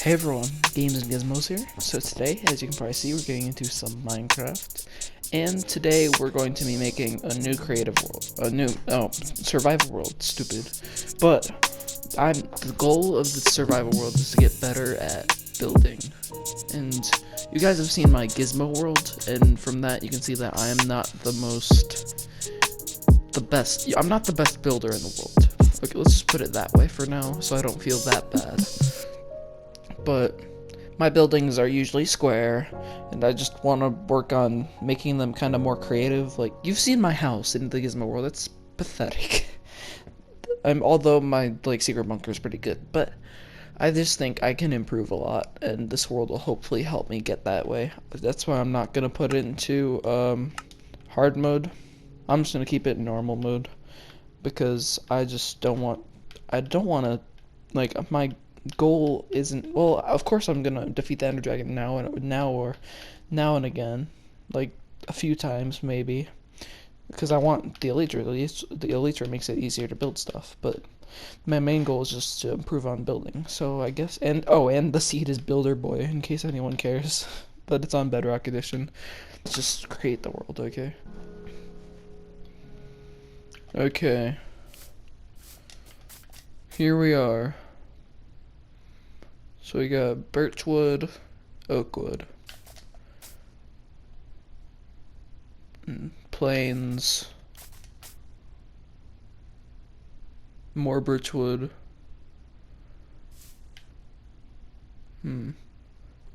Hey everyone, Games and Gizmos here. So today, as you can probably see, we're getting into some Minecraft. And today we're going to be making a new creative world. Survival world, stupid. But the goal of the survival world is to get better at building. And you guys have seen my Gizmo world, and from that you can see that I am not I'm not the best builder in the world. Okay, let's just put it that way for now, so I don't feel that bad. But my buildings are usually square, and I just want to work on making them kind of more creative. Like, you've seen my house in the Gizmo world, it's pathetic. Although my secret bunker is pretty good, but I just think I can improve a lot, and this world will hopefully help me get that way. That's why I'm not gonna put it into hard mode. I'm just gonna keep it in normal mode because I don't want to, my goal isn't, well, of course I'm gonna defeat the Ender Dragon now and again, like a few times maybe, because I want the Elytra. The Elytra makes it easier to build stuff, but my main goal is just to improve on building. So I guess, and the seed is Builder Boy, in case anyone cares, but it's on Bedrock Edition. Let's just create the world, okay? Okay. Here we are. So we got birchwood, oakwood, plains, more birchwood,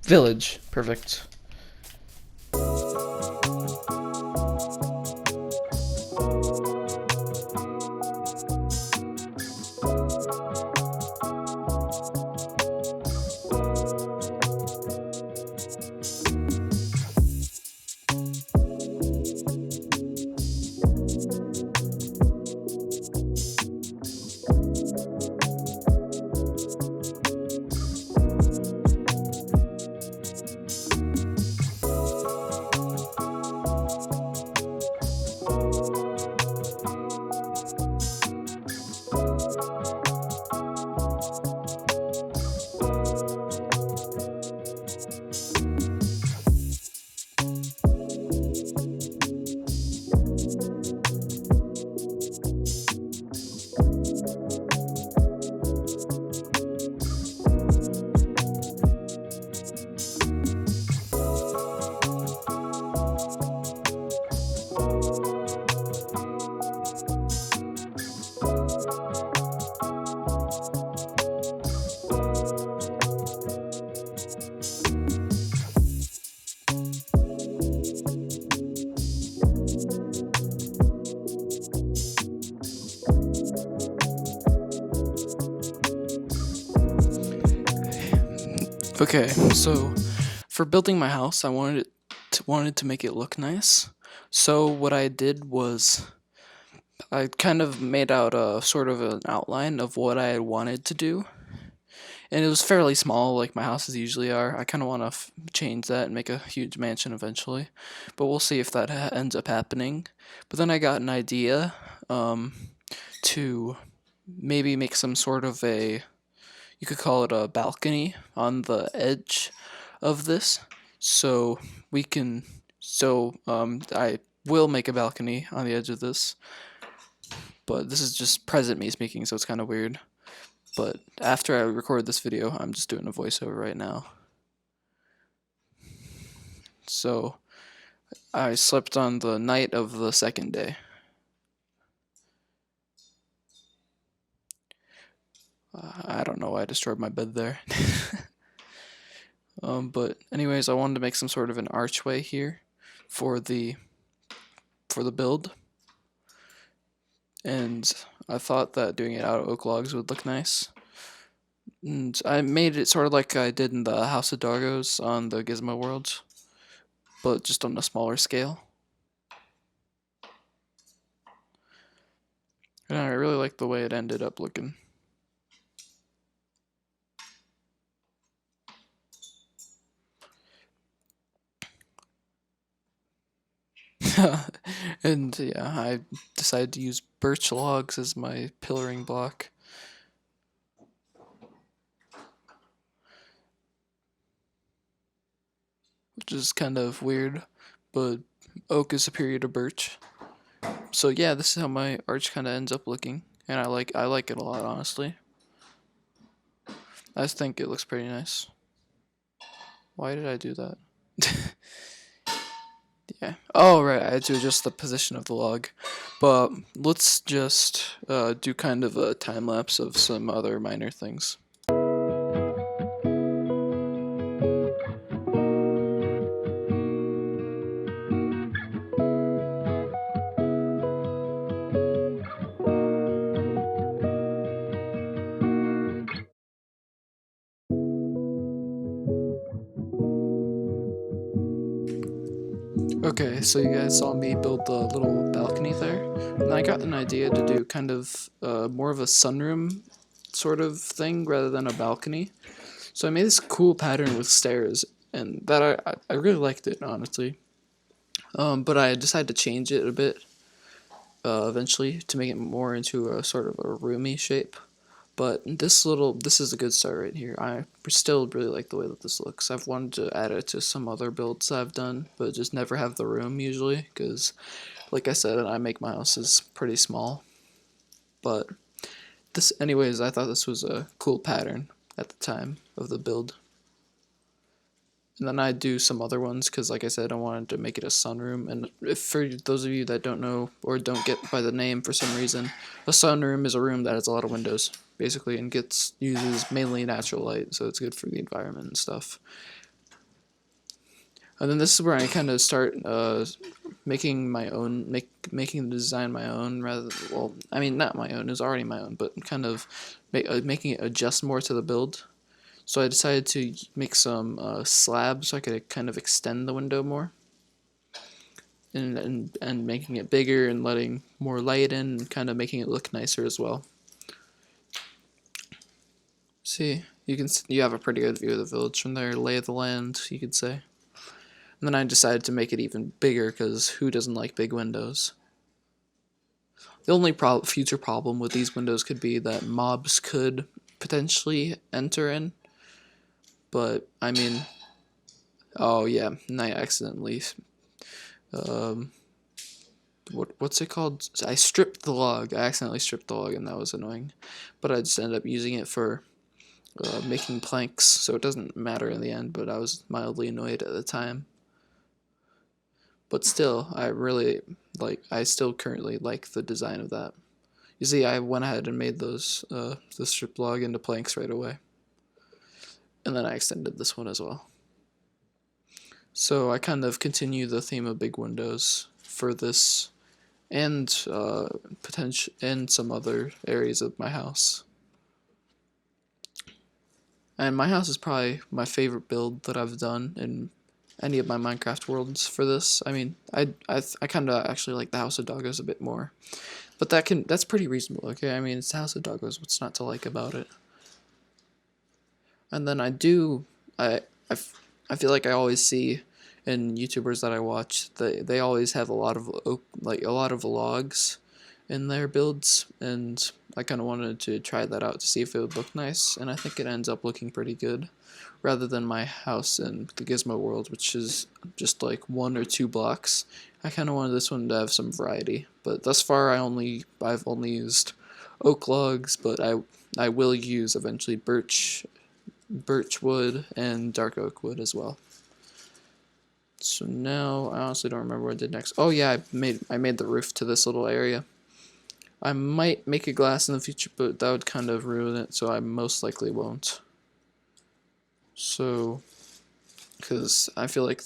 village, perfect. Okay, so for building my house, I wanted to make it look nice. So what I did was I kind of made out a sort of an outline of what I wanted to do, and it was fairly small, like my houses usually are. I kind of want to change that and make a huge mansion eventually, but we'll see if that ends up happening. But then I got an idea to maybe make some sort of you could call it a balcony on the edge of this. So we can, I will make a balcony on the edge of this, but this is just present me speaking, so it's kind of weird. But after I record this video, I'm just doing a voiceover right now. So I slept on the night of the second day. I don't know why I destroyed my bed there. But anyways, I wanted to make some sort of an archway here for the build, and I thought that doing it out of oak logs would look nice. And I made it sort of like I did in the House of Dargos on the Gizmo World, but just on a smaller scale. And I really like the way it ended up looking. And yeah, I decided to use birch logs as my pillaring block. which is kind of weird, but oak is superior to birch. So yeah, this is how my arch kind of ends up looking, and I like it a lot, honestly. I just think it looks pretty nice. Why did I do that? Yeah. Oh, right. I had to adjust the position of the log. But let's just do kind of a time lapse of some other minor things. Okay, so you guys saw me build the little balcony there, and I got an idea to do kind of more of a sunroom sort of thing rather than a balcony. So I made this cool pattern with stairs, and that I really liked it, honestly. But I decided to change it a bit eventually to make it more into a sort of a roomy shape. But this is a good start right here. I still really like the way that this looks. I've wanted to add it to some other builds I've done, but just never have the room usually, because like I said, I make my houses pretty small. But anyways, I thought this was a cool pattern at the time of the build. And then I do some other ones because, like I said, I wanted to make it a sunroom. And if for those of you that don't know or don't get by the name for some reason, a sunroom is a room that has a lot of windows, basically, and uses mainly natural light, so it's good for the environment and stuff. And then this is where I kind of start making my own, making the design my own rather. Well, I mean not my own; it's already my own, but kind of making it adjust more to the build. So I decided to make some slabs so I could kind of extend the window more, and making it bigger and letting more light in, and kind of making it look nicer as well. See, you have a pretty good view of the village from there, lay of the land, you could say. And then I decided to make it even bigger because who doesn't like big windows? The only future problem with these windows could be that mobs could potentially enter in. But I mean, oh yeah, and I accidentally what's it called? I stripped the log. I accidentally stripped the log, and that was annoying. But I just ended up using it for making planks, so it doesn't matter in the end. But I was mildly annoyed at the time. But still, I still currently like the design of that. You see, I went ahead and made the strip log into planks right away. And then I extended this one as well. So I kind of continue the theme of big windows for this and potential and some other areas of my house. And my house is probably my favorite build that I've done in any of my Minecraft worlds for this. I mean, I kind of actually like the House of Doggos a bit more, but that's pretty reasonable. Okay, I mean it's the House of Doggos. What's not to like about it? And then I feel like I always see in YouTubers that I watch they always have a lot of a lot of vlogs in their builds, and I kind of wanted to try that out to see if it would look nice, and I think it ends up looking pretty good, rather than my house in the Gizmo world, which is just like 1 or 2 blocks. I kind of wanted this one to have some variety, but thus far I've only used oak logs, but I will use eventually birch wood and dark oak wood as well. So now I honestly don't remember what I did next. Oh yeah, I made the roof to this little area. I might make a glass in the future, but that would kind of ruin it, so I most likely won't. So, because I feel like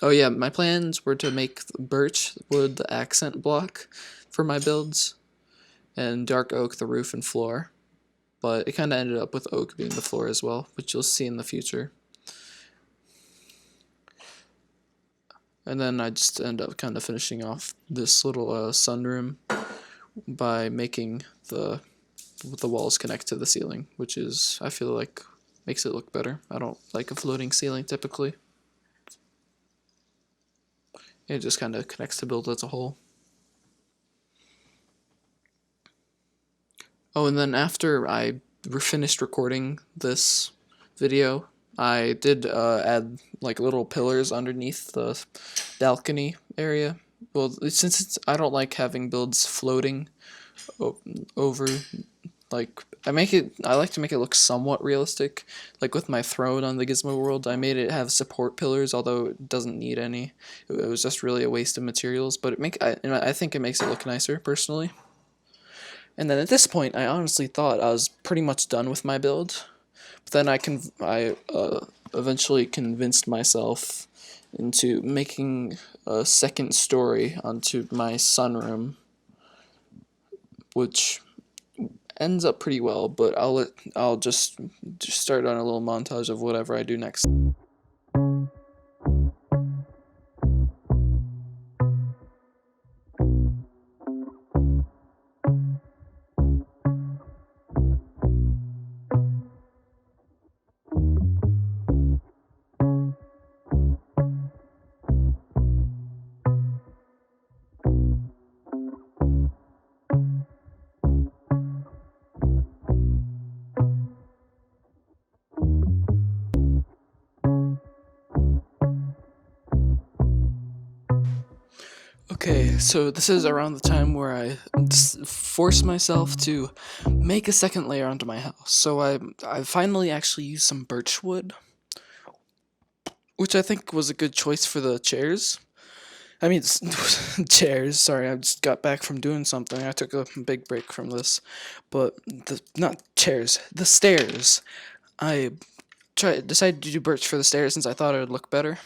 oh yeah, my plans were to make birch wood the accent block for my builds, and dark oak the roof and floor. But it kind of ended up with oak being the floor as well, which you'll see in the future. And then I just end up kind of finishing off this little sunroom by making the walls connect to the ceiling, which is, I feel like, makes it look better. I don't like a floating ceiling typically. It just kind of connects the build as a whole. Oh, and then after I finished recording this video, I did add like little pillars underneath the balcony area. Well, since I don't like having builds floating o- over, like I like to make it look somewhat realistic. Like with my throne on the Gizmo World, I made it have support pillars, although it doesn't need any. It was just really a waste of materials, but I think it makes it look nicer personally. And then at this point, I honestly thought I was pretty much done with my build. But then I eventually convinced myself into making a second story onto my sunroom, which ends up pretty well. But I'll just start on a little montage of whatever I do next. Okay, so this is around the time where I force myself to make a second layer onto my house. So I finally actually used some birch wood, which I think was a good choice for the chairs. I mean, chairs. Sorry, I just got back from doing something. I took a big break from this, but the not chairs, the stairs. I decided to do birch for the stairs since I thought it would look better.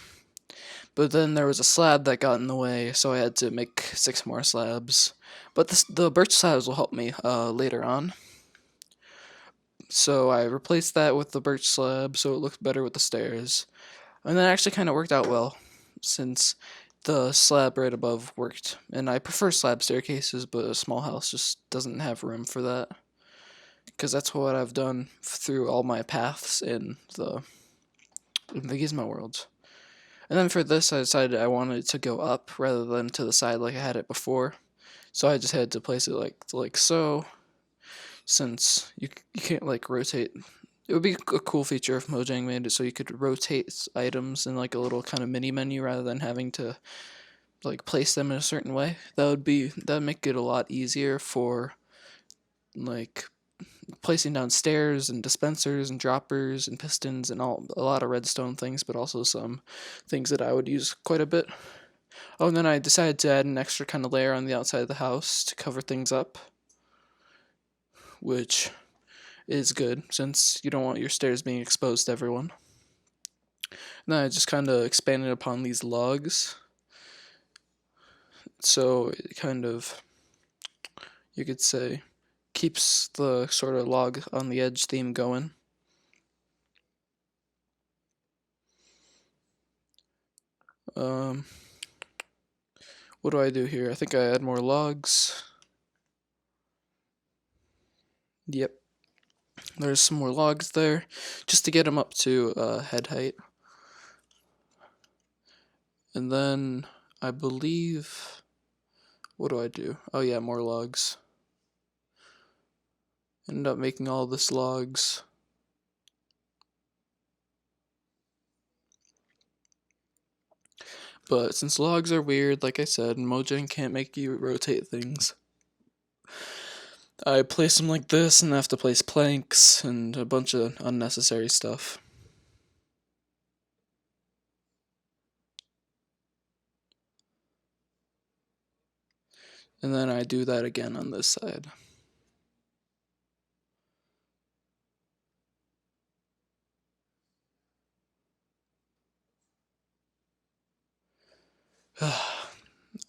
But then there was a slab that got in the way, so I had to make 6 more slabs. But the birch slabs will help me later on. So I replaced that with the birch slab, so it looked better with the stairs. And that actually kind of worked out well, since the slab right above worked. And I prefer slab staircases, but a small house just doesn't have room for that. Because that's what I've done through all my paths in the Gizmo world. And then for this, I decided I wanted it to go up rather than to the side like I had it before. So I just had to place it like so, since you can't like rotate. It would be a cool feature if Mojang made it so you could rotate items in like a little kind of mini menu rather than having to like place them in a certain way. That would make it a lot easier for like placing down stairs and dispensers and droppers and pistons and a lot of redstone things, but also some things that I would use quite a bit. Oh, and then I decided to add an extra kind of layer on the outside of the house to cover things up, which is good since you don't want your stairs being exposed to everyone. And then I just kind of expanded upon these logs, so it kind of, you could say, keeps the sort of log on the edge theme going. Um, what do I do here? I think I add more logs. Yep, there's some more logs there, just to get them up to head height. And then I believe, what do I do? Oh yeah, more logs. End up making all this logs. But since logs are weird, like I said, Mojang can't make you rotate things. I place them like this and I have to place planks and a bunch of unnecessary stuff. And then I do that again on this side.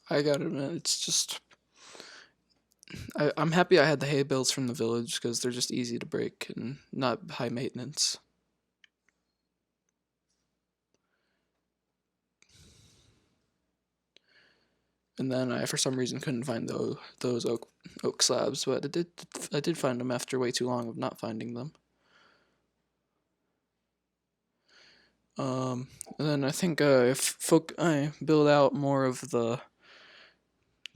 I gotta admit, it's just. I'm happy I had the hay bales from the village because they're just easy to break and not high maintenance. And then I, for some reason, couldn't find those oak slabs, but I did find them after way too long of not finding them. And then I think if I build out more of the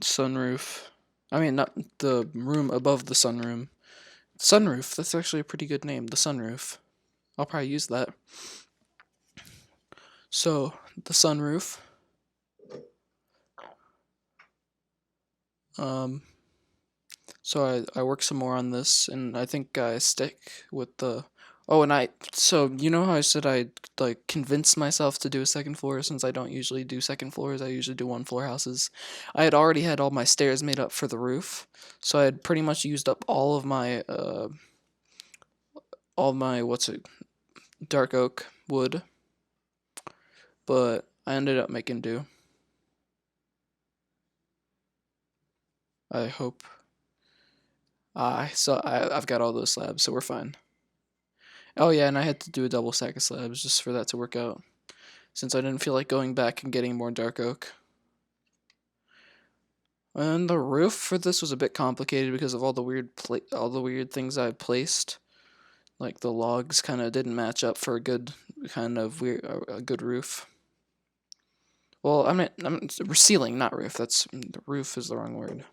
sunroof, I mean not the room above the sunroom. Sunroof, that's actually a pretty good name, the sunroof. I'll probably use that. So, the sunroof. So I work some more on this, and I think I stick with the. Oh, and so you know how I said I like convinced myself to do a second floor since I don't usually do second floors. I usually do one floor houses. I had already had all my stairs made up for the roof, so I had pretty much used up all my what's it, dark oak wood, but I ended up making do. I hope. I've got all those slabs, so we're fine. Oh yeah, and I had to do a double stack of slabs just for that to work out, since I didn't feel like going back and getting more dark oak. And the roof for this was a bit complicated because of all the weird things I placed. Like the logs kind of didn't match up for a good kind of weird a good roof. Well, I'm ceiling, not roof. That's the roof is the wrong word.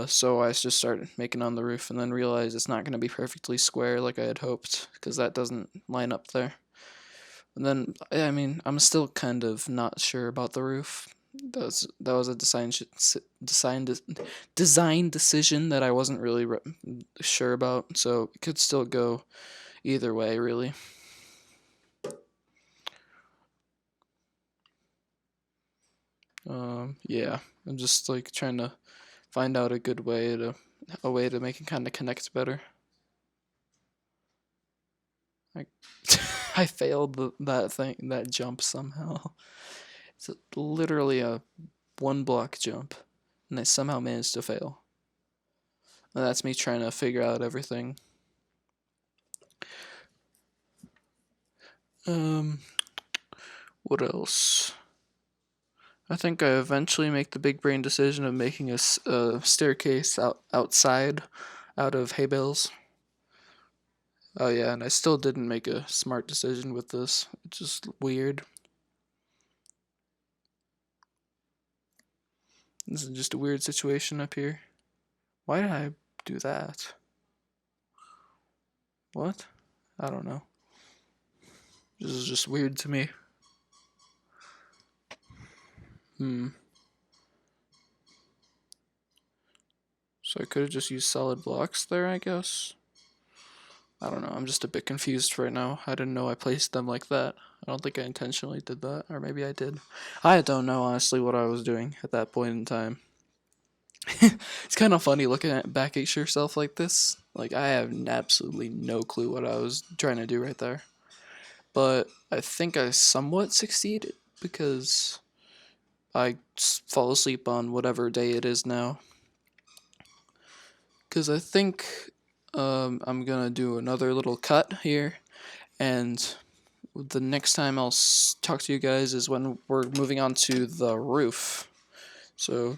So I just started making on the roof and then realized it's not going to be perfectly square like I had hoped because that doesn't line up there. And then, I mean, I'm still kind of not sure about the roof. That was a design decision that I wasn't really sure about, so it could still go either way, really. Yeah, I'm just like trying to find out a way to make it kind of connect better. I I failed that jump somehow. It's literally a one block jump, and I somehow managed to fail. And that's me trying to figure out everything. What else? I think I eventually make the big brain decision of making a staircase outside out of hay bales. Oh yeah, and I still didn't make a smart decision with this. It's just weird. This is just a weird situation up here. Why did I do that? What? I don't know. This is just weird to me. So I could have just used solid blocks there, I guess. I don't know. I'm just a bit confused right now. I didn't know I placed them like that. I don't think I intentionally did that, or maybe I did. I don't know honestly what I was doing at that point in time. It's kind of funny looking back at yourself like this. Like I have absolutely no clue what I was trying to do right there. But I think I somewhat succeeded because I fall asleep on whatever day it is now. Because I think I'm gonna do another little cut here, and the next time I'll talk to you guys is when we're moving on to the roof. So,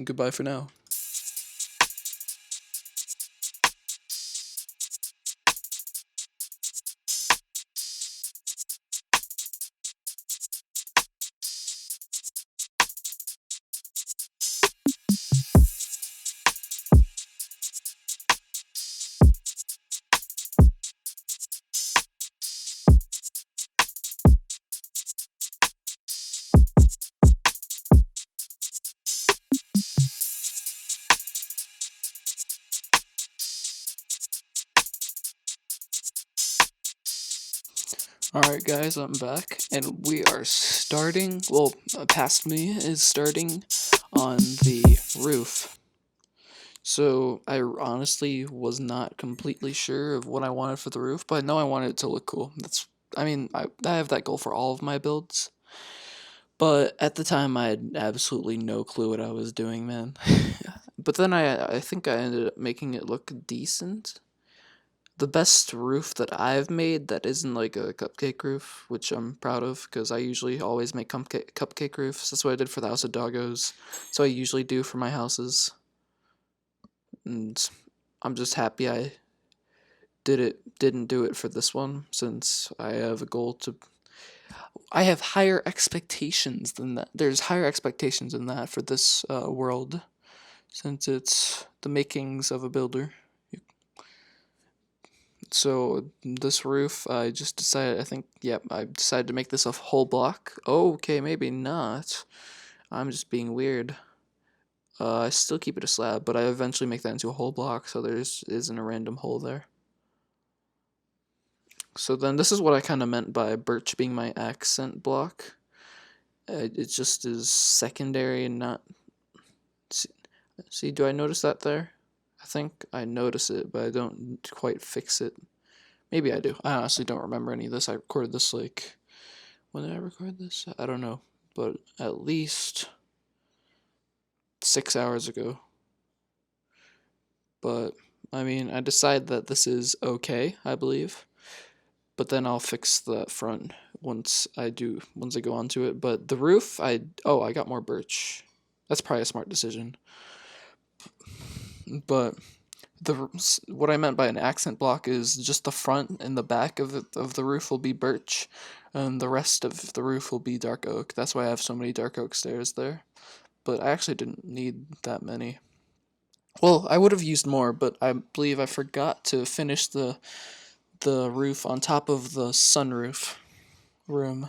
goodbye for now. Alright, guys, I'm back, and we are starting. Well, past me is starting on the roof. So, I honestly was not completely sure of what I wanted for the roof, but I know I wanted it to look cool. I have that goal for all of my builds. But at the time, I had absolutely no clue what I was doing, man. But then I think I ended up making it look decent. The best roof that I've made that isn't like a cupcake roof, which I'm proud of because I usually always make cupcake roofs. That's what I did for the House of Doggos. So I usually do for my houses. And I'm just happy I didn't do it for this one since I have a goal to I have higher expectations than that. There's higher expectations than that for this world since it's the makings of a builder. So this roof, I just decided, I think, yep, I decided to make this a whole block. Okay, maybe not. I'm just being weird. I still keep it a slab, but I eventually make that into a whole block, so there's isn't a random hole there. So then this is what I kind of meant by birch being my accent block. It just is secondary and not... See, do I notice that there? I think I notice it, but I don't quite fix it. Maybe I do. I honestly don't remember any of this. I recorded this like... When did I record this? I don't know. But at least 6 hours ago. But, I mean, I decide that this is okay, I believe. But then I'll fix the front once I go onto it. But the roof, I got more birch. That's probably a smart decision. But what I meant by an accent block is just the front and the back of the roof will be birch, and the rest of the roof will be dark oak. That's why I have so many dark oak stairs there. But I actually didn't need that many. Well, I would have used more, but I believe I forgot to finish the roof on top of the sunroof room.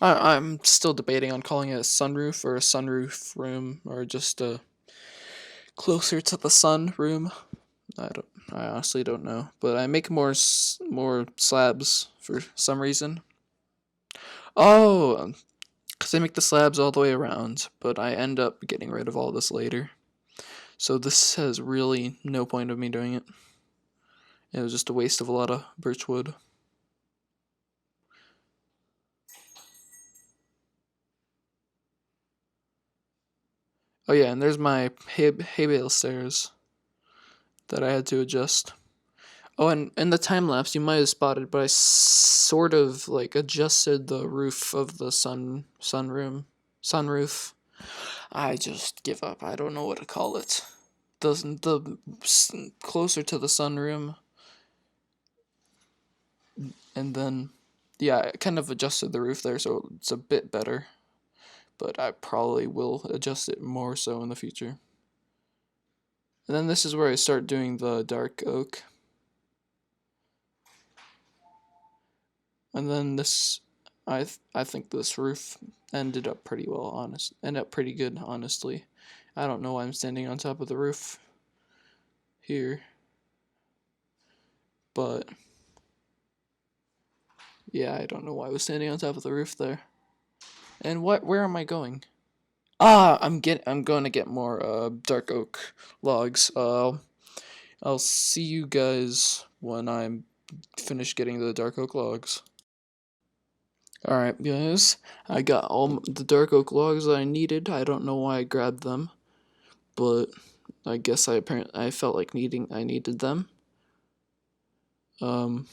I'm still debating on calling it a sunroof or a sunroof room or just a closer to the sun room. I honestly don't know, but I make more slabs for some reason. Oh, because I make the slabs all the way around, but I end up getting rid of all this later. So this has really no point of me doing it. It was just a waste of a lot of birch wood. Oh yeah, and there's my hay bale stairs that I had to adjust. Oh, and in the time lapse, you might have spotted, but I sort of like adjusted the roof of the sunroof. I just give up. I don't know what to call it. The closer to the sunroom, and then yeah, I kind of adjusted the roof there, so it's a bit better. But I probably will adjust it more so in the future. And then this is where I start doing the dark oak. And then this, I think this roof ended up pretty well, ended up pretty good, honestly. I don't know why I'm standing on top of the roof here, but yeah, I don't know why I was standing on top of the roof there. And where am I going? Ah, I'm going to get more dark oak logs. I'll see you guys when I'm finished getting the dark oak logs. Alright guys, I got all the dark oak logs that I needed. I don't know why I grabbed them, but I guess I felt like I needed them. Why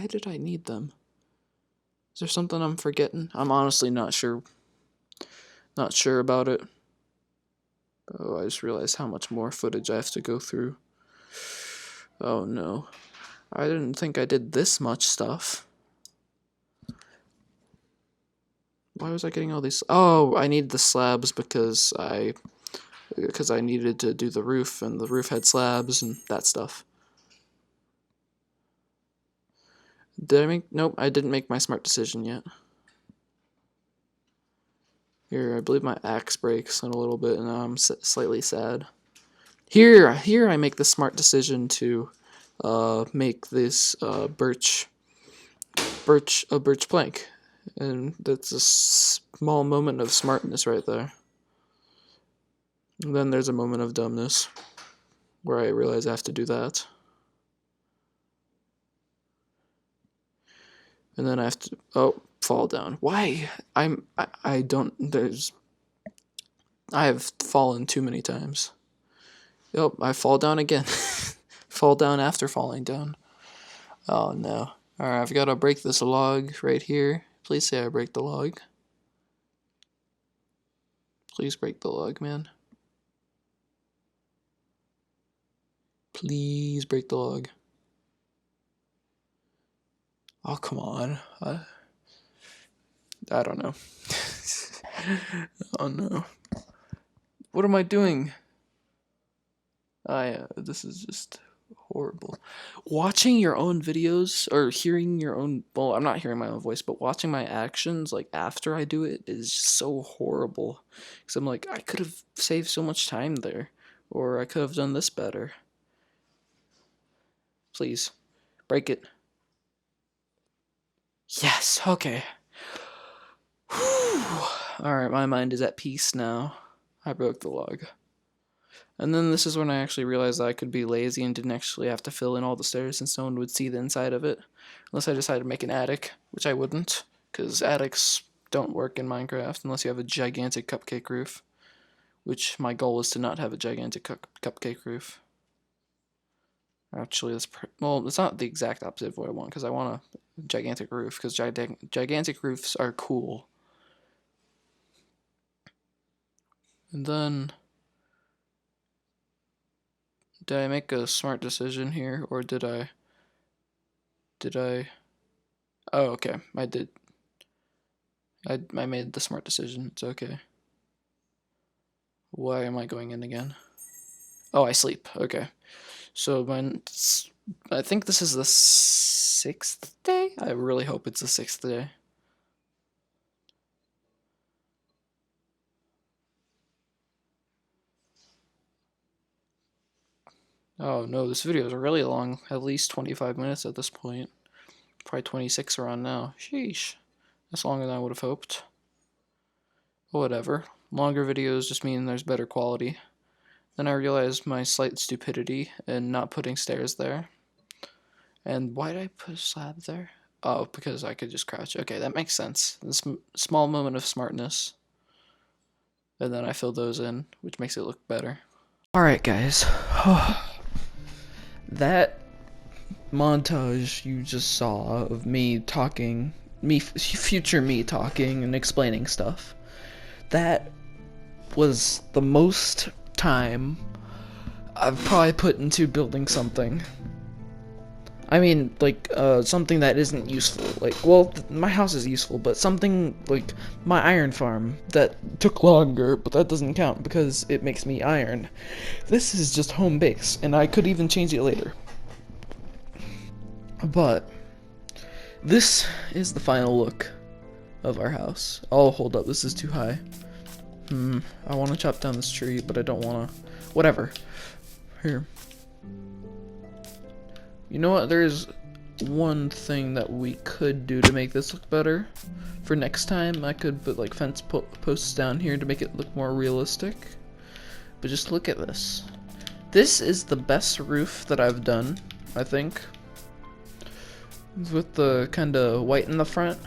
did I need them? Is there something I'm forgetting? I'm honestly not sure. Not sure about it. Oh, I just realized how much more footage I have to go through. Oh no. I didn't think I did this much stuff. Why was I getting all these? Oh, I need the slabs because I needed to do the roof, and the roof had slabs and that stuff. Did I make? Nope, I didn't make my smart decision yet. Here, I believe my axe breaks in a little bit, and now I'm slightly sad. Here I make the smart decision to make this birch plank, and that's a small moment of smartness right there. And then there's a moment of dumbness where I realize I have to do that. And then I have to fall down. Why? I don't I have fallen too many times. Yep, I fall down again. Fall down after falling down. Oh no. Alright, I've got to break this log right here. Please say I break the log. Please break the log, man. Please break the log. Oh, come on. I don't know. Oh no. What am I doing? This is just horrible. Watching your own videos or hearing your own, well, I'm not hearing my own voice, but watching my actions like after I do it is just so horrible. Because I'm like, I could have saved so much time there, or I could have done this better. Please, break it. Yes, okay. Alright, my mind is at peace now. I broke the log. And then this is when I actually realized that I could be lazy and didn't actually have to fill in all the stairs since no one would see the inside of it. Unless I decided to make an attic, which I wouldn't, because attics don't work in Minecraft unless you have a gigantic cupcake roof. Which my goal is to not have a gigantic cupcake roof. Actually, well, it's not the exact opposite of what I want, because I want a gigantic roof, because gigantic roofs are cool. And then, did I make a smart decision here, or did I, oh, okay, I did. I made the smart decision, it's okay. Why am I going in again? Oh, I sleep, okay. So, I think this is the 6th day? I really hope it's the 6th day. Oh no, this video is really long, at least 25 minutes at this point. Probably 26 around now. Sheesh. That's longer than I would have hoped. Whatever. Longer videos just mean there's better quality. Then I realized my slight stupidity in not putting stairs there. And why did I put a slab there? Oh, because I could just crouch. Okay, that makes sense. This small moment of smartness. And then I filled those in, which makes it look better. Alright, guys. That montage you just saw of me talking, future me talking and explaining stuff, that was the most time I've probably put into building something. I mean, like, something that isn't useful. Like, well, my house is useful, but something like my iron farm that took longer, but that doesn't count because it makes me iron. This is just home base, and I could even change it later. But this is the final look of our house. Oh, hold up, this is too high. I want to chop down this tree, but I don't want to. Whatever. Here. You know what? There's one thing that we could do to make this look better. For next time, I could put like fence posts down here to make it look more realistic. But just look at this. This is the best roof that I've done, I think. With the kind of white in the front.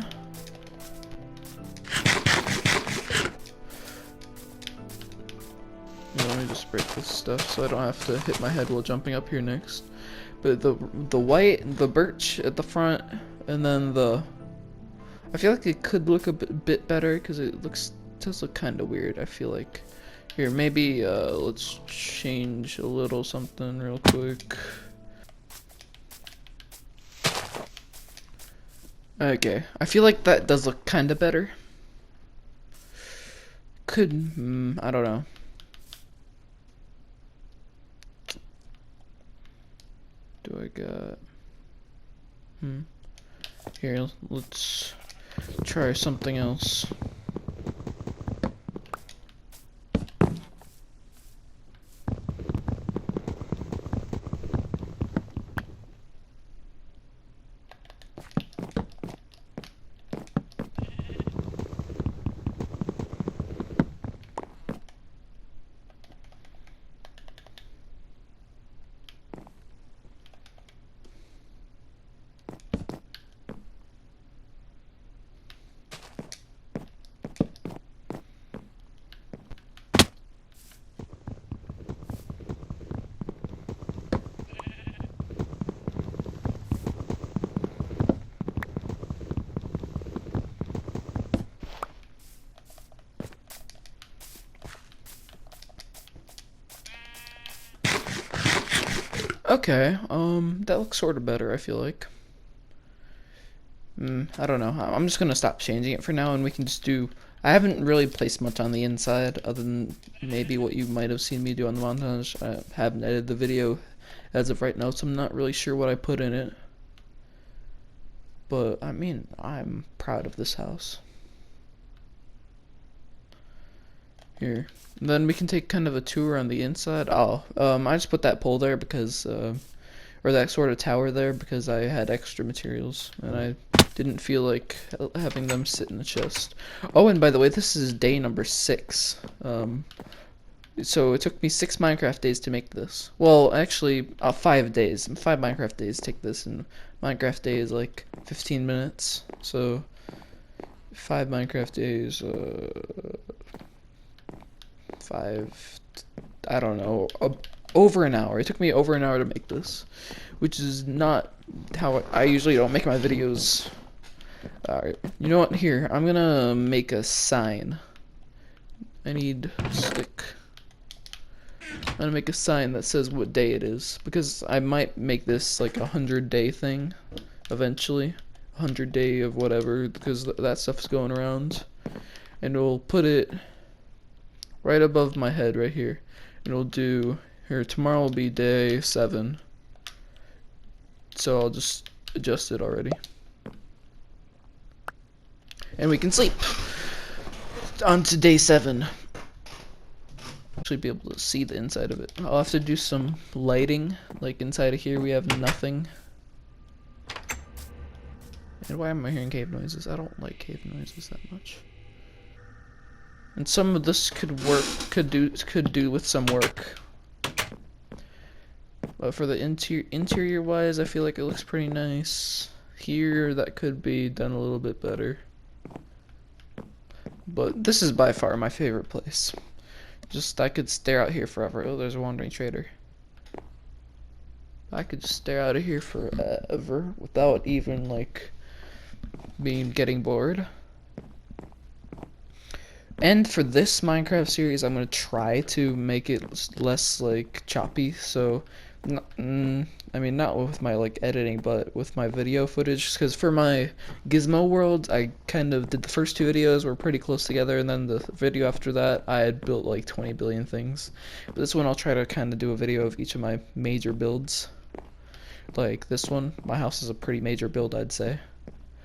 Let me just break this stuff so I don't have to hit my head while jumping up here next. But the white, the birch at the front, and then I feel like it could look a bit better because it does look kind of weird. I feel like here maybe let's change a little something real quick. Okay, I feel like that does look kind of better. Could I don't know. Do I got here, let's try something else. Okay, that looks sort of better, I feel like. I don't know. I'm just gonna stop changing it for now, and we can just do. I haven't really placed much on the inside, other than maybe what you might have seen me do on the montage. I haven't edited the video as of right now, so I'm not really sure what I put in it. But I mean, I'm proud of this house. Here. And then we can take kind of a tour on the inside. I just put that pole there because, or that sort of tower there because I had extra materials and I didn't feel like having them sit in the chest. Oh, and by the way, this is day number 6. So it took me 6 Minecraft days to make this. Well, actually, 5 days. 5 Minecraft days take this, and Minecraft day is like 15 minutes. So 5 Minecraft days, 5, I don't know, over an hour. It took me over an hour to make this, which is not how I usually don't make my videos. Alright, you know what? Here, I'm gonna make a sign. I need a stick. I'm gonna make a sign that says what day it is, because I might make this like a 100-day thing eventually. 100-day of whatever, because that stuff's going around. And we'll put it right above my head right here. And we'll do, here, tomorrow will be day 7. So I'll just adjust it already. And we can sleep on to day 7. Actually be able to see the inside of it. I'll have to do some lighting. Like inside of here we have nothing. And why am I hearing cave noises? I don't like cave noises that much. And some of this could do with some work. But for the interior wise, I feel like it looks pretty nice. Here that could be done a little bit better. But this is by far my favorite place. Just, I could stare out here forever. Oh, there's a wandering trader. I could just stare out of here forever without even, like, getting bored. And for this Minecraft series, I'm going to try to make it less, like, choppy. So, I mean, not with my, like, editing, but with my video footage. Because for my Gizmo world, I kind of did the first 2 videos were pretty close together. And then the video after that, I had built, like, 20 billion things. But this one, I'll try to kind of do a video of each of my major builds. Like this one, my house is a pretty major build, I'd say.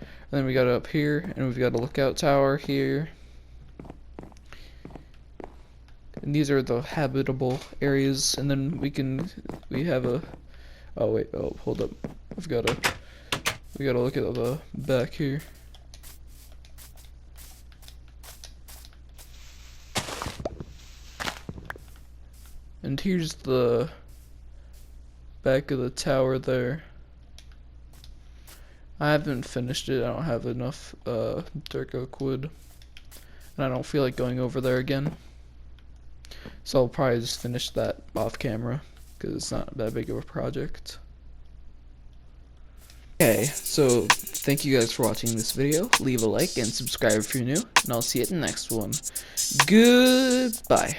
And then we got it up here, and we've got a lookout tower here. And these are the habitable areas, and then we have a, oh wait, oh hold up, we gotta look at the back here. And here's the back of the tower there. I haven't finished it. I don't have enough dark oak wood, and I don't feel like going over there again. So I'll probably just finish that off camera because it's not that big of a project. Okay, so thank you guys for watching this video. Leave a like and subscribe if you're new, and I'll see you at the next one. Goodbye.